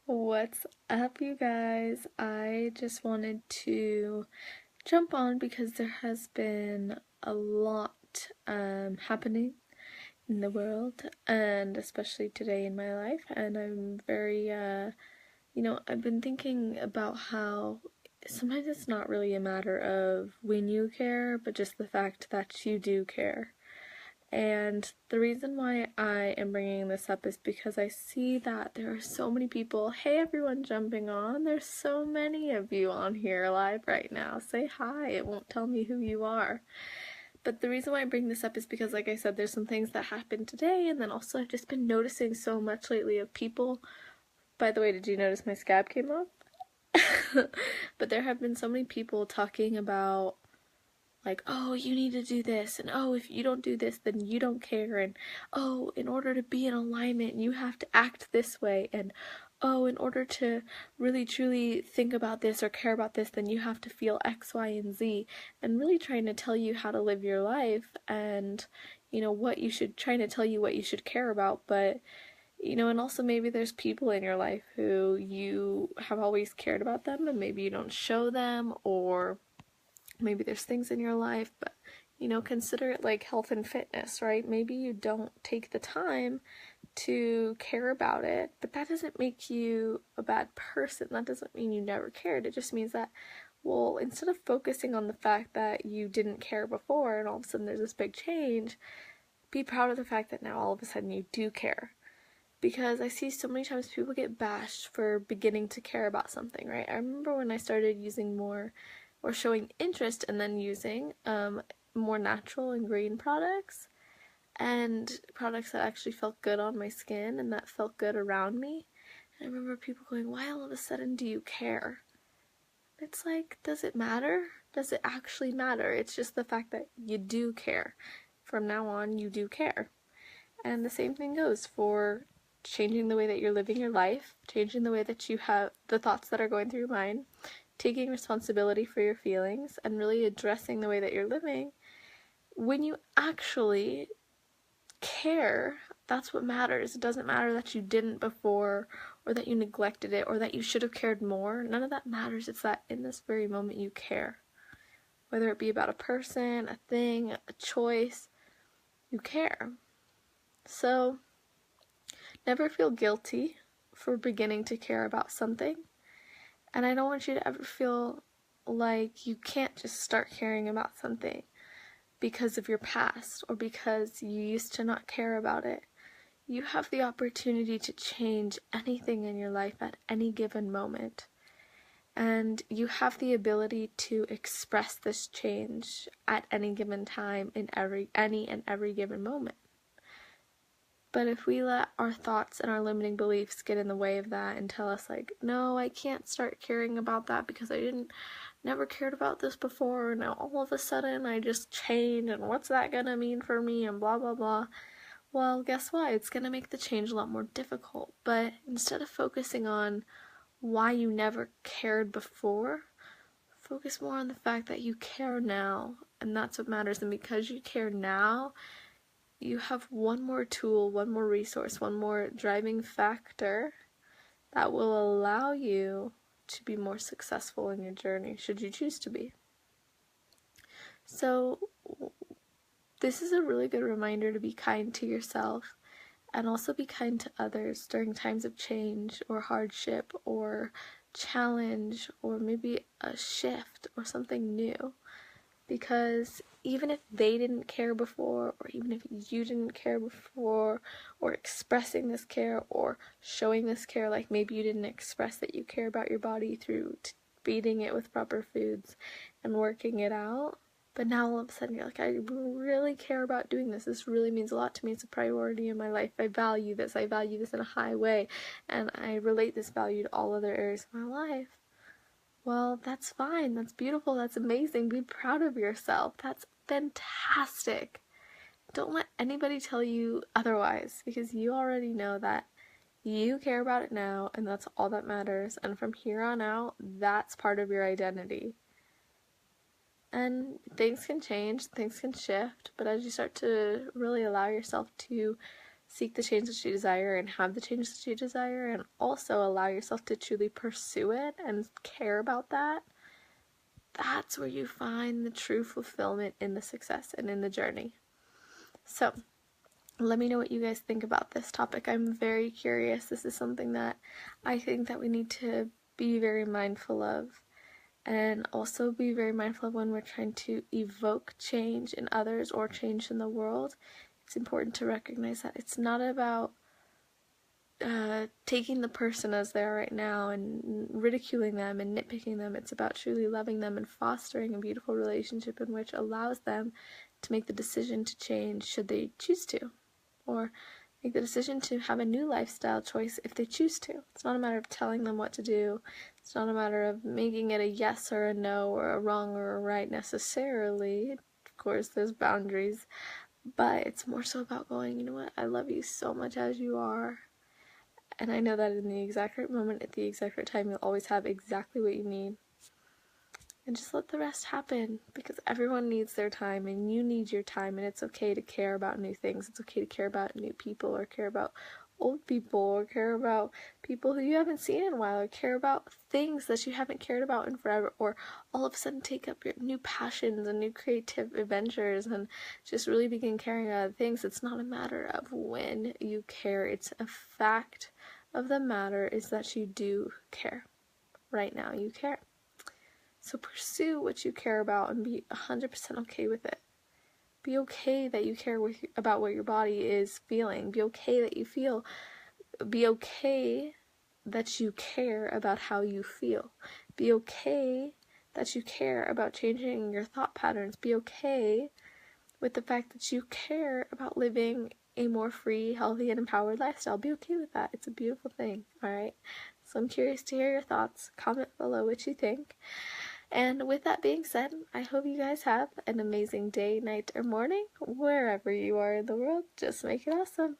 What's up, you guys? I just wanted to jump on because there has been a lot happening in the world, and especially today in my life. And I'm very, I've been thinking about how sometimes it's not really a matter of when you care, but just the fact that you do care. And the reason why I am bringing this up is because I see that there are so many people. Hey, everyone jumping on. There's so many of you on here live right now. Say hi. It won't tell me who you are. But the reason why I bring this up is because, like I said, there's some things that happened today, and then also I've just been noticing so much lately of people. By the way, did you notice my scab came off? But there have been so many people talking about, like, oh, you need to do this, and oh, if you don't do this, then you don't care, and oh, in order to be in alignment, you have to act this way, and oh, in order to really truly think about this or care about this, then you have to feel X, Y, and Z, and really trying to tell you how to live your life, and what you should, trying to tell you what you should care about. But and also maybe there's people in your life who you have always cared about them, and maybe you don't show them, or maybe there's things in your life, but consider it like health and fitness, right? Maybe you don't take the time to care about it, but that doesn't make you a bad person. That doesn't mean you never cared. It just means that, well, instead of focusing on the fact that you didn't care before and all of a sudden there's this big change, be proud of the fact that now all of a sudden you do care. Because I see so many times people get bashed for beginning to care about something, right? I remember when I started using more or showing interest and then using more natural and green products, and products that actually felt good on my skin and that felt good around me. And I remember people going, why all of a sudden do you care? It's like, does it matter? Does it actually matter? It's just the fact that you do care. From now on, you do care. And the same thing goes for changing the way that you're living your life, changing the way that you have the thoughts that are going through your mind, taking responsibility for your feelings, and really addressing the way that you're living. When you actually care, that's what matters. It doesn't matter that you didn't before, or that you neglected it, or that you should have cared more. None of that matters. It's that in this very moment you care. Whether it be about a person, a thing, a choice, you care. So, never feel guilty for beginning to care about something. And I don't want you to ever feel like you can't just start caring about something because of your past or because you used to not care about it. You have the opportunity to change anything in your life at any given moment. And you have the ability to express this change at any given time in any and every given moment. But if we let our thoughts and our limiting beliefs get in the way of that and tell us, like, no, I can't start caring about that because I never cared about this before, now all of a sudden I just changed, and what's that gonna mean for me, and blah blah blah. Well, guess what? It's gonna make the change a lot more difficult. But instead of focusing on why you never cared before, focus more on the fact that you care now, and that's what matters. And because you care now, you have one more tool, one more resource, one more driving factor that will allow you to be more successful in your journey, should you choose to be. So, this is a really good reminder to be kind to yourself and also be kind to others during times of change or hardship or challenge or maybe a shift or something new. Because even if they didn't care before, or even if you didn't care before, or expressing this care or showing this care, like maybe you didn't express that you care about your body through feeding it with proper foods and working it out, but now all of a sudden you're like, I really care about doing this. This really means a lot to me. It's a priority in my life. I value this. I value this in a high way, and I relate this value to all other areas of my life. Well, that's fine. That's beautiful. That's amazing. Be proud of yourself. That's fantastic. Don't let anybody tell you otherwise, because you already know that you care about it now, and that's all that matters. And from here on out, that's part of your identity. And things can change, things can shift, but as you start to really allow yourself to seek the change that you desire and have the change that you desire, and also allow yourself to truly pursue it and care about that, that's where you find the true fulfillment in the success and in the journey. So let me know what you guys think about this topic. I'm very curious. This is something that I think that we need to be very mindful of, and also be very mindful of when we're trying to evoke change in others or change in the world. It's important to recognize that it's not about taking the person as they are right now and ridiculing them and nitpicking them. It's about truly loving them and fostering a beautiful relationship in which allows them to make the decision to change should they choose to, or make the decision to have a new lifestyle choice if they choose to. It's not a matter of telling them what to do. It's not a matter of making it a yes or a no or a wrong or a right necessarily. Of course, there's boundaries, but it's more so about going, you know what, I love you so much as you are. And I know that in the exact right moment, at the exact right time, you'll always have exactly what you need. And just let the rest happen, because everyone needs their time and you need your time, and it's okay to care about new things. It's okay to care about new people, or care about old people, or care about people who you haven't seen in a while, or care about things that you haven't cared about in forever, or all of a sudden take up your new passions and new creative adventures and just really begin caring about things. It's not a matter of when you care. It's a fact of the matter is that you do care. Right now you care. So pursue what you care about and be 100% okay with it. Be okay that you care about what your body is feeling. Be okay that you feel. Be okay that you care about how you feel. Be okay that you care about changing your thought patterns. Be okay with the fact that you care about living a more free, healthy, and empowered lifestyle. Be okay with that. It's a beautiful thing, alright? So I'm curious to hear your thoughts. Comment below what you think. And with that being said, I hope you guys have an amazing day, night, or morning, wherever you are in the world. Just make it awesome.